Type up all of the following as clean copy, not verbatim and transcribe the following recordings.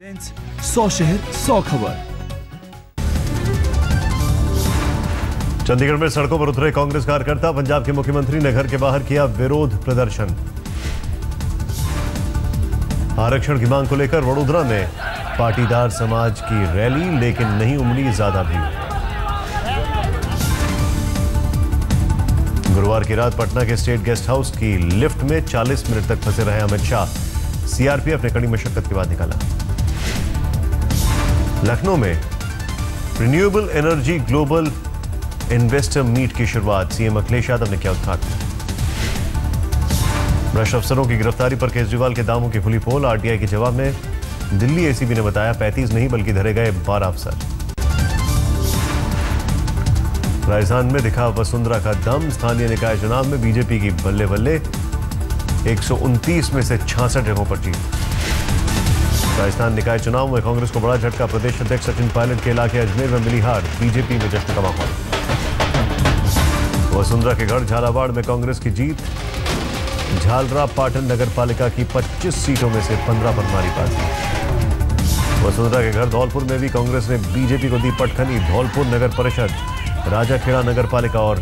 100 शहर 100 खबर। चंडीगढ़ में सड़कों पर उतरे कांग्रेस कार्यकर्ता। पंजाब के मुख्यमंत्री ने घर के बाहर किया विरोध प्रदर्शन। आरक्षण की मांग को लेकर वडोदरा में पाटीदार समाज की रैली, लेकिन नहीं उमड़ी ज्यादा भीड़। गुरुवार की रात पटना के स्टेट गेस्ट हाउस की लिफ्ट में 40 मिनट तक फंसे रहे अमित शाह। सीआरपीएफ ने कड़ी मशक्कत के बाद निकाला। लखनऊ में renewable energy global investor meet की शुरुआत। सीएम अखिलेश यादव ने किया उद्घाटन। भ्रष्ट अफसरों की गिरफ्तारी पर केजरीवाल के दावों की खुली पोल। आरटीआई के जवाब में दिल्ली एसीपी ने बताया 35 नहीं बल्कि धरे गए 12 अफसर। राजस्थान में दिखा वसुंधरा का दम। स्थानीय निकाय चुनाव में बीजेपी की बल्ले बल्ले, 129 में से 66 जगहों पर जीत। राजस्थान निकाय चुनाव में कांग्रेस को बड़ा झटका। प्रदेश अध्यक्ष सचिन पायलट के इलाके अजमेर में मिली हार। बीजेपी में जश्न का माहौल। वसुंधरा के गढ़ झालावाड़ में कांग्रेस की जीत। झालरा पाटन नगर पालिका की 25 सीटों में से 15 पर मारी बाजी। वसुंधरा के घर धौलपुर में भी कांग्रेस ने बीजेपी को दी पटखनी। धौलपुर नगर परिषद, राजाखेड़ा नगर पालिका और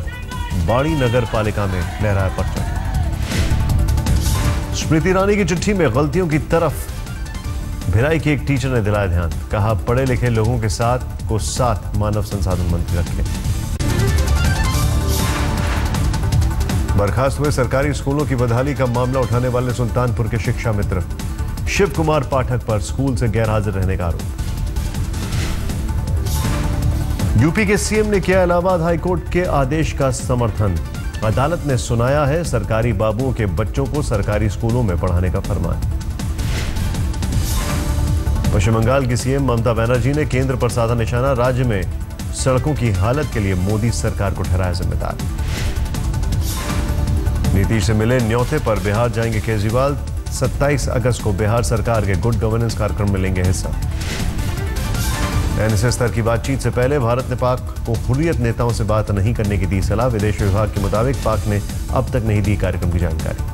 बाड़ी नगर पालिका में लहराया परचम। स्मृति ईरानी की चिट्ठी में गलतियों की तरफ भिलाई के एक टीचर ने दिलाया ध्यान। कहा पढ़े लिखे लोगों के साथ मानव संसाधन मंत्री रखें। बर्खास्त हुए सरकारी स्कूलों की बदहाली का मामला उठाने वाले सुल्तानपुर के शिक्षा मित्र शिव कुमार पाठक पर स्कूल से गैरहाजिर रहने का आरोप। यूपी के सीएम ने किया इलाहाबाद हाईकोर्ट के आदेश का समर्थन। अदालत ने सुनाया है सरकारी बाबुओं के बच्चों को सरकारी स्कूलों में पढ़ाने का फरमान। पश्चिम बंगाल की सीएम ममता बनर्जी ने केंद्र पर साधा निशाना। राज्य में सड़कों की हालत के लिए मोदी सरकार को ठहराया जिम्मेदार। नीतीश से मिले न्योते पर बिहार जाएंगे केजरीवाल। 27 अगस्त को बिहार सरकार के गुड गवर्नेंस कार्यक्रम में लेंगे हिस्सा। एनएसए स्तर की बातचीत से पहले भारत ने पाक को हुर्रियत नेताओं से बात नहीं करने की दी सलाह। विदेश विभाग के मुताबिक पाक ने अब तक नहीं दी कार्यक्रम की जानकारी।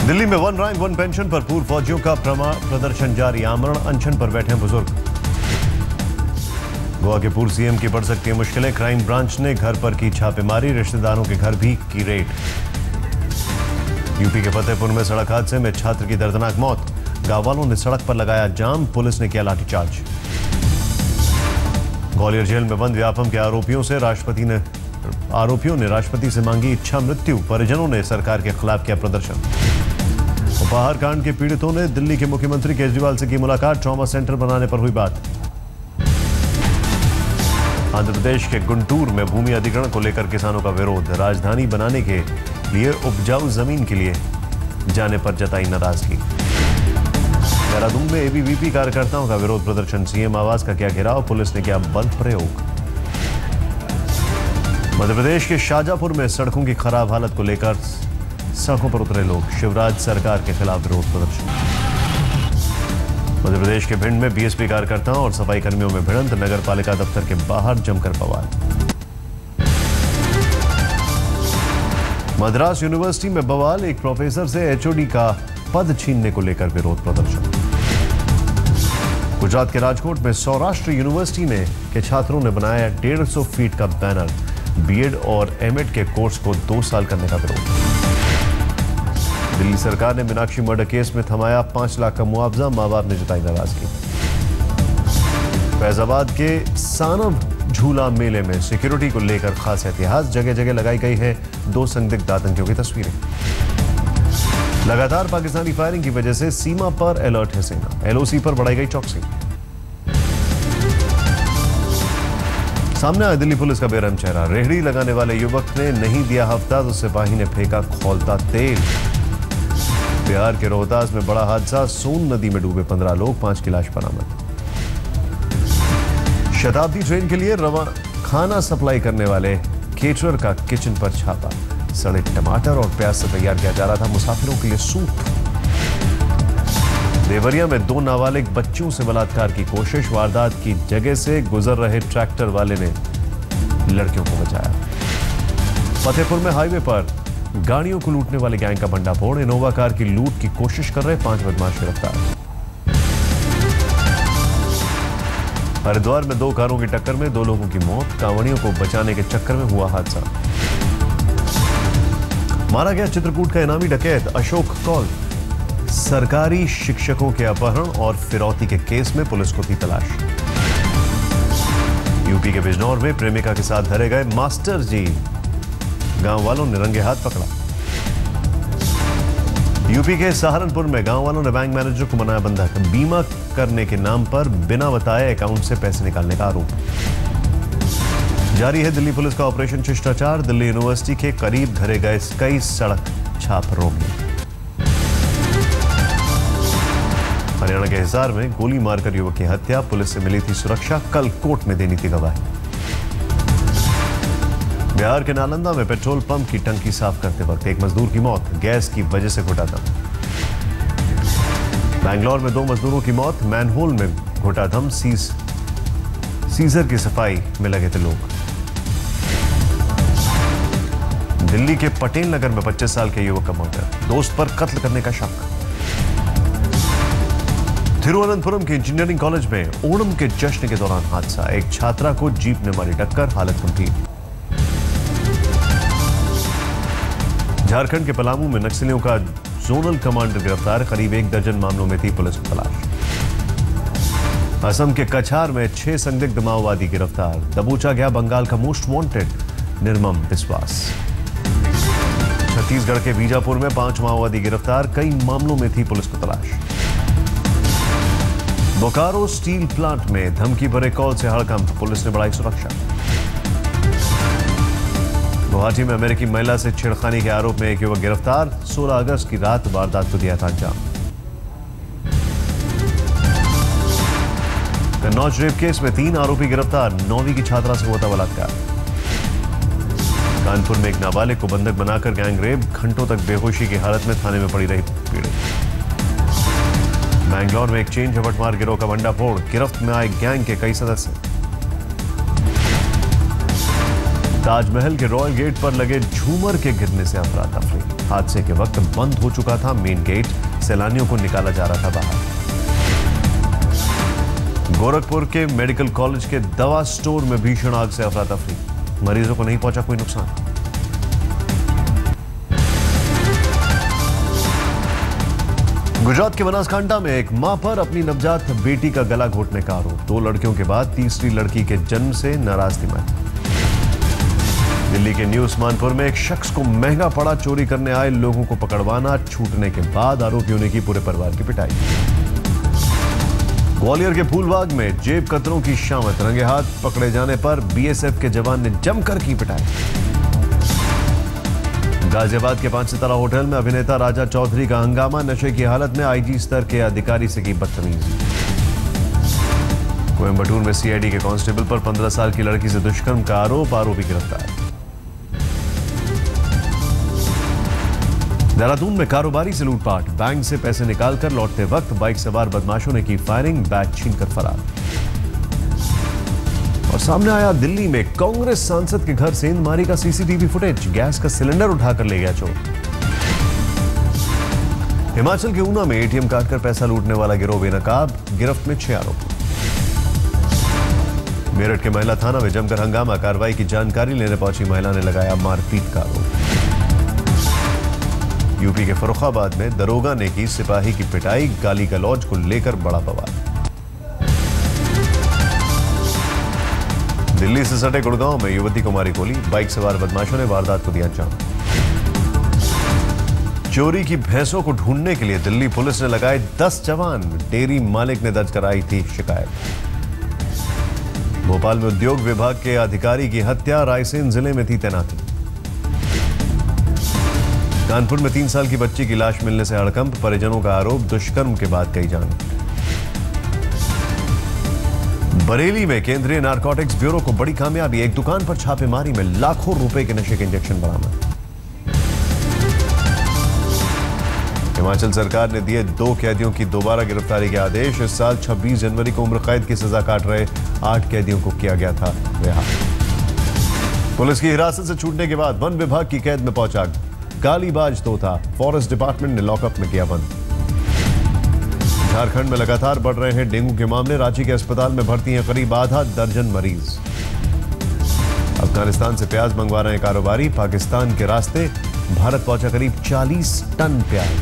दिल्ली में वन रैंक वन पेंशन पर पूर्व फौजियों का प्रदर्शन जारी। आमरण अनशन पर बैठे बुजुर्ग। गोवा के पूर्व सीएम की बढ़ सकती है मुश्किलें। क्राइम ब्रांच ने घर पर की छापेमारी। रिश्तेदारों के घर भी की रेड। यूपी के फतेहपुर में सड़क हादसे में छात्र की दर्दनाक मौत। गांव वालों ने सड़क पर लगाया जाम। पुलिस ने किया लाठीचार्ज। ग्वालियर जेल में बंद व्यापम के आरोपियों ने राष्ट्रपति से मांगी इच्छा मृत्यु। परिजनों ने सरकार के खिलाफ किया प्रदर्शन। उपहार कांड के पीड़ितों ने दिल्ली के मुख्यमंत्री केजरीवाल से की मुलाकात। ट्रॉमा सेंटर बनाने पर हुई बात। आंध्र प्रदेश के गुंटूर में भूमि अधिग्रहण को लेकर किसानों का विरोध। राजधानी बनाने के लिए उपजाऊ जमीन के लिए जाने पर जताई नाराजगी। देहरादून में एबीवीपी कार्यकर्ताओं का विरोध प्रदर्शन। सीएम आवास का किया घेराव। पुलिस ने किया बल प्रयोग। मध्य प्रदेश के शाजापुर में सड़कों की खराब हालत को लेकर सड़कों पर उतरे लोग। शिवराज सरकार के खिलाफ विरोध प्रदर्शन। मध्य प्रदेश के भिंड में बीएसपी कार्यकर्ताओं और सफाई कर्मियों में भिड़ंत। नगर पालिका दफ्तर के बाहर जमकर बवाल। मद्रास यूनिवर्सिटी में बवाल। एक प्रोफेसर से एचओडी का पद छीनने को लेकर विरोध प्रदर्शन। गुजरात के राजकोट में सौराष्ट्र यूनिवर्सिटी के छात्रों ने बनाया 150 फीट का बैनर। बीएड और एमएड के कोर्स को 2 साल करने का विरोध। दिल्ली सरकार ने मीनाक्षी मर्डर केस में थमाया 5 लाख का मुआवजा। मां बाप ने जताई नाराजगी। फैजाबाद के सानव झूला मेले में सिक्योरिटी को लेकर खास एहतियात। जगह जगह लगाई गई है 2 संदिग्ध आतंकियों की तस्वीरें। लगातार पाकिस्तानी फायरिंग की वजह से सीमा पर अलर्ट है सेना। एलओसी पर बढ़ाई गई चौकसी। सामने आया दिल्ली पुलिस का बेरहम चेहरा। रेहड़ी लगाने वाले युवक ने नहीं दिया हफ्ता तो सिपाही ने फेंका खौलता तेल। बिहार के रोहतास में बड़ा हादसा। सोन नदी में डूबे 15 लोग, 5 की लाश बरामद। शताब्दी ट्रेन के लिए खाना सप्लाई करने वाले केटरर का किचन पर छापा। सड़े टमाटर और प्याज से तैयार किया जा रहा था मुसाफिरों के लिए सूप। देवरिया में 2 नाबालिग बच्चों से बलात्कार की कोशिश। वारदात की जगह से गुजर रहे ट्रैक्टर वाले ने लड़कियों को बचाया। फतेहपुर में हाईवे पर गाड़ियों को लूटने वाले गैंग का भंडाफोड़। इनोवा कार की लूट की कोशिश कर रहे 5 बदमाश गिरफ्तार। हरिद्वार में 2 कारों की टक्कर में 2 लोगों की मौत। कांवड़ियों को बचाने के चक्कर में हुआ हादसा। मारा गया चित्रकूट का इनामी डकैत अशोक कौल। सरकारी शिक्षकों के अपहरण और फिरौती के केस में पुलिस को थी तलाश। यूपी के बिजनौर में प्रेमिका के साथ धरे गए मास्टर जी, गांव वालों ने रंगे हाथ पकड़ा। यूपी के सहारनपुर में गांव वालों ने बैंक मैनेजर को बनाया बंधक। बीमा करने के नाम पर बिना बताए अकाउंट से पैसे निकालने का आरोप। जारी है दिल्ली पुलिस का ऑपरेशन शिष्टाचार। दिल्ली यूनिवर्सिटी के करीब धरे गए कई सड़क छाप रोके। हरियाणा के हिसार में गोली मारकर युवक की हत्या। पुलिस से मिली थी सुरक्षा, कल कोर्ट में देनी थी गवाही। बिहार के नालंदा में पेट्रोल पंप की टंकी साफ करते वक्त एक मजदूर की मौत, गैस की वजह से घुटा दम। बैंगलोर में 2 मजदूरों की मौत, मैनहोल में घुटा दम। सीजर की सफाई में लगे थे लोग। दिल्ली के पटेल नगर में 25 साल के युवक का मर्डर, दोस्त पर कत्ल करने का शक। तिरुवनंतपुरम के इंजीनियरिंग कॉलेज में ओणम के जश्न के दौरान हादसा। एक छात्रा को जीप ने मारी टक्कर, हालत गंभीर। झारखंड के पलामू में नक्सलियों का जोनल कमांडर गिरफ्तार। करीब 1 दर्जन मामलों में थी पुलिस को तलाश। असम के कछार में 6 संदिग्ध माओवादी गिरफ्तार। दबोचा गया बंगाल का मोस्ट वांटेड निर्मम विश्वास। छत्तीसगढ़ के बीजापुर में 5 माओवादी गिरफ्तार। कई मामलों में थी पुलिस को तलाश। बोकारो स्टील प्लांट में धमकी भरे कॉल से हड़कंप, पुलिस ने बढ़ाई सुरक्षा। गुवाहाटी में अमेरिकी महिला से छेड़खानी के आरोप में एक युवक गिरफ्तार। 16 अगस्त की रात वारदात को दिया था अंजाम। कन्नौज रेप केस में 3 आरोपी गिरफ्तार। 9वीं की छात्रा से हुआ था बलात्कार। कानपुर में एक नाबालिग को बंधक बनाकर गैंग रेप, घंटों तक बेहोशी की हालत में थाने में पड़ी रही पीड़ित। बैंगलोर में एक चेन झपटमार गिरोह का भंडाफोड़, गिरफ्त में आए गैंग के कई सदस्य। ताजमहल के रॉयल गेट पर लगे झूमर के गिरने से अफरा तफरी। हादसे के वक्त बंद हो चुका था मेन गेट, सैलानियों को निकाला जा रहा था बाहर। गोरखपुर के मेडिकल कॉलेज के दवा स्टोर में भीषण आग से अफरा तफरी। मरीजों को नहीं पहुंचा कोई नुकसान। गुजरात के बनासकांठा में एक मां पर अपनी नवजात बेटी का गला घोटने का आरोप। 2 लड़कियों के बाद तीसरी लड़की के जन्म से नाराज थी मां। दिल्ली के न्यू उस्मानपुर में एक शख्स को महंगा पड़ा चोरी करने आए लोगों को पकड़वाना, छूटने के बाद आरोपियों ने की पूरे परिवार की पिटाई। ग्वालियर के फूलबाग में जेब कतरों की शामत, रंगे हाथ पकड़े जाने पर बीएसएफ के जवान ने जमकर की पिटाई। गाजियाबाद के 5 सितारा होटल में अभिनेता राजा चौधरी का हंगामा, नशे की हालत में आईजी स्तर के अधिकारी से की बदतमीजी। कोयंबटूर में सीआईडी के कांस्टेबल पर 15 साल की लड़की से दुष्कर्म का आरोप, आरोपी गिरफ्तार। देहरादून में कारोबारी से लूटपाट, बैंक से पैसे निकालकर लौटते वक्त बाइक सवार बदमाशों ने की फायरिंग, बैग छीनकर फरार। और सामने आया दिल्ली में कांग्रेस सांसद के घर से इंदमारी का सीसीटीवी फुटेज, गैस का सिलेंडर उठाकर ले गया चोर। हिमाचल के ऊना में एटीएम काटकर पैसा लूटने वाला गिरोह बेनकाब, गिरफ्त में 6 आरोपी। मेरठ के महिला थाना में जमकर हंगामा, कार्रवाई की जानकारी लेने पहुंची महिला ने लगाया मारपीट का आरोप। यूपी के फर्रुखाबाद में दरोगा ने की सिपाही की पिटाई, गाली गलौज को लेकर बड़ा बवाल। दिल्ली से सटे गुड़गांव में युवती को मारी गोली, बाइक सवार बदमाशों ने वारदात को दिया अंजाम। चोरी की भैंसों को ढूंढने के लिए दिल्ली पुलिस ने लगाए 10 जवान, डेयरी मालिक ने दर्ज कराई थी शिकायत। भोपाल में उद्योग विभाग के अधिकारी की हत्या, रायसेन जिले में थी तैनाती। कानपुर में 3 साल की बच्ची की लाश मिलने से हड़कंप, परिजनों का आरोप दुष्कर्म के बाद कई जान। बरेली में केंद्रीय नारकोटिक्स ब्यूरो को बड़ी कामयाबी, एक दुकान पर छापेमारी में लाखों रुपए के नशे के इंजेक्शन बरामद। हिमाचल सरकार ने दिए 2 कैदियों की दोबारा गिरफ्तारी के आदेश। इस साल 26 जनवरी को उम्र कैद की सजा काट रहे 8 कैदियों को किया गया था रिहा। पुलिस की हिरासत से छूटने के बाद वन विभाग की कैद में पहुंचा गालीबाज तोता फॉरेस्ट डिपार्टमेंट ने लॉकअप में किया बंद। झारखंड में लगातार बढ़ रहे हैं डेंगू के मामले। रांची के अस्पताल में भर्ती हैं करीब आधा दर्जन मरीज। अफगानिस्तान से प्याज मंगवा रहे हैं कारोबारी। पाकिस्तान के रास्ते भारत पहुंचा करीब 40 टन प्याज।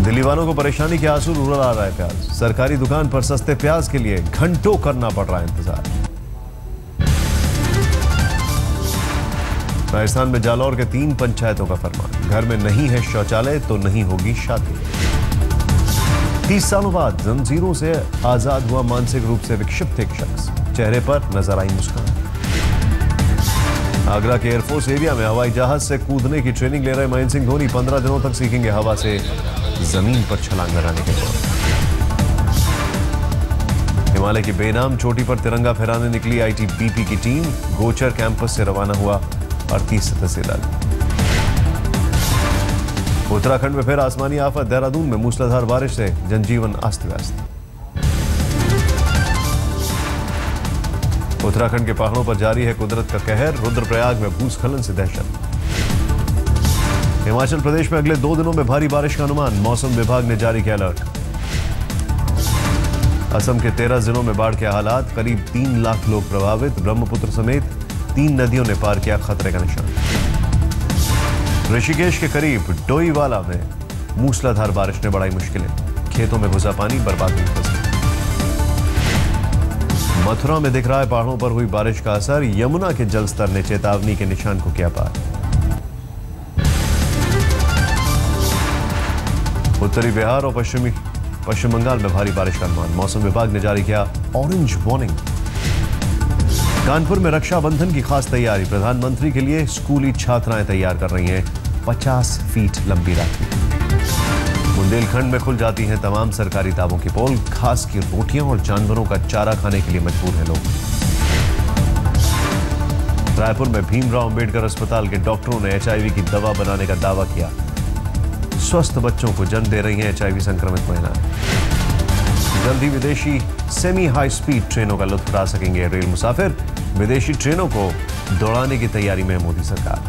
दिल्ली वालों को परेशानी के आंसू रुला रहा है प्याज। सरकारी दुकान पर सस्ते प्याज के लिए घंटों करना पड़ रहा है इंतजार। राजस्थान में जालौर के 3 पंचायतों का फरमान, घर में नहीं है शौचालय तो नहीं होगी शादी। 30 सालों बाद जंजीरों से आजाद हुआ मानसिक रूप से विक्षिप्त एक शख्स, चेहरे पर नजर आई मुस्कान। आगरा के एयरफोर्स एरिया में हवाई जहाज से कूदने की ट्रेनिंग ले रहे महेंद्र सिंह धोनी 15 दिनों तक सीखेंगे हवा से जमीन पर छलांग लगाने के बाद। हिमालय की बेनाम चोटी पर तिरंगा फहराने निकली आईटीबीपी की टीम। गोचर कैंपस से रवाना हुआ 38 सदस्यीय दल। उत्तराखंड में फिर आसमानी आफत। देहरादून में मूसलाधार बारिश से जनजीवन अस्त व्यस्त। उत्तराखंड के पहाड़ों पर जारी है कुदरत का कहर। रुद्रप्रयाग में भूस्खलन से दहशत। हिमाचल प्रदेश में अगले 2 दिनों में भारी बारिश का अनुमान। मौसम विभाग ने जारी किया अलर्ट। असम के 13 जिलों में बाढ़ के हालात। करीब 3 लाख लोग प्रभावित। ब्रह्मपुत्र समेत 3 नदियों ने पार किया खतरे का निशान। ऋषिकेश के करीब डोईवाला में मूसलाधार बारिश ने बढ़ाई मुश्किलें। खेतों में घुसा पानी, बर्बाद हुई फसल। मथुरा में दिख रहा है पहाड़ों पर हुई बारिश का असर। यमुना के जलस्तर ने चेतावनी के निशान को किया पार। उत्तरी बिहार और पश्चिम बंगाल में भारी बारिश का अनुमान। मौसम विभाग ने जारी किया ऑरेंज वार्निंग। कानपुर में रक्षाबंधन की खास तैयारी। प्रधानमंत्री के लिए स्कूली छात्राएं तैयार कर रही हैं 50 फीट लंबी राखी। बुंदेलखंड में खुल जाती हैं तमाम सरकारी दावों की पोल। घास की रोटियां और जानवरों का चारा खाने के लिए मजबूर हैं लोग। रायपुर में भीमराव अंबेडकर अस्पताल के डॉक्टरों ने एचआईवी की दवा बनाने का दावा किया। स्वस्थ बच्चों को जन्म दे रही हैं एचआईवी संक्रमित महिलाएं। जल्द ही विदेशी सेमी हाई स्पीड ट्रेनों का लुत्फ उठा सकेंगे रेल मुसाफिर। विदेशी ट्रेनों को दौड़ाने की तैयारी में मोदी सरकार।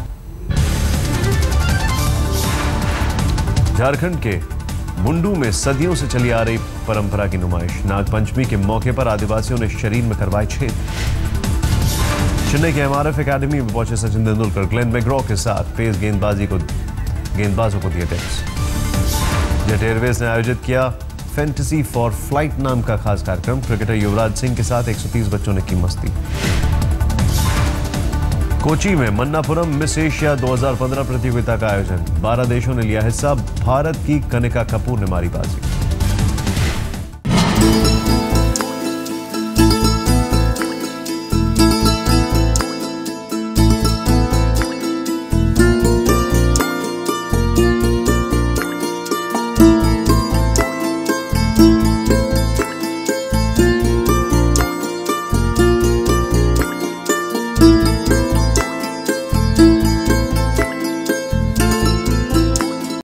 झारखंड के मुंडू में सदियों से चली आ रही परंपरा की नुमाइश। नागपंचमी के मौके पर आदिवासियों ने शरीर में करवाए छेद। चेन्नई के एमआरएफ एकेडमी में पहुंचे सचिन तेंदुलकर ग्लेन मैग्रॉ के साथ तेज गेंदबाजों को दिए टिप्स। जेट एयरवेज ने आयोजित किया फैंटेसी फॉर फ्लाइट नाम का खास कार्यक्रम। क्रिकेटर युवराज सिंह के साथ 130 बच्चों ने की मस्ती। कोची में मन्नापुरम मिस एशिया 2015 प्रतियोगिता का आयोजन। 12 देशों ने लिया हिस्सा। भारत की कनिका कपूर ने मारी बाजी।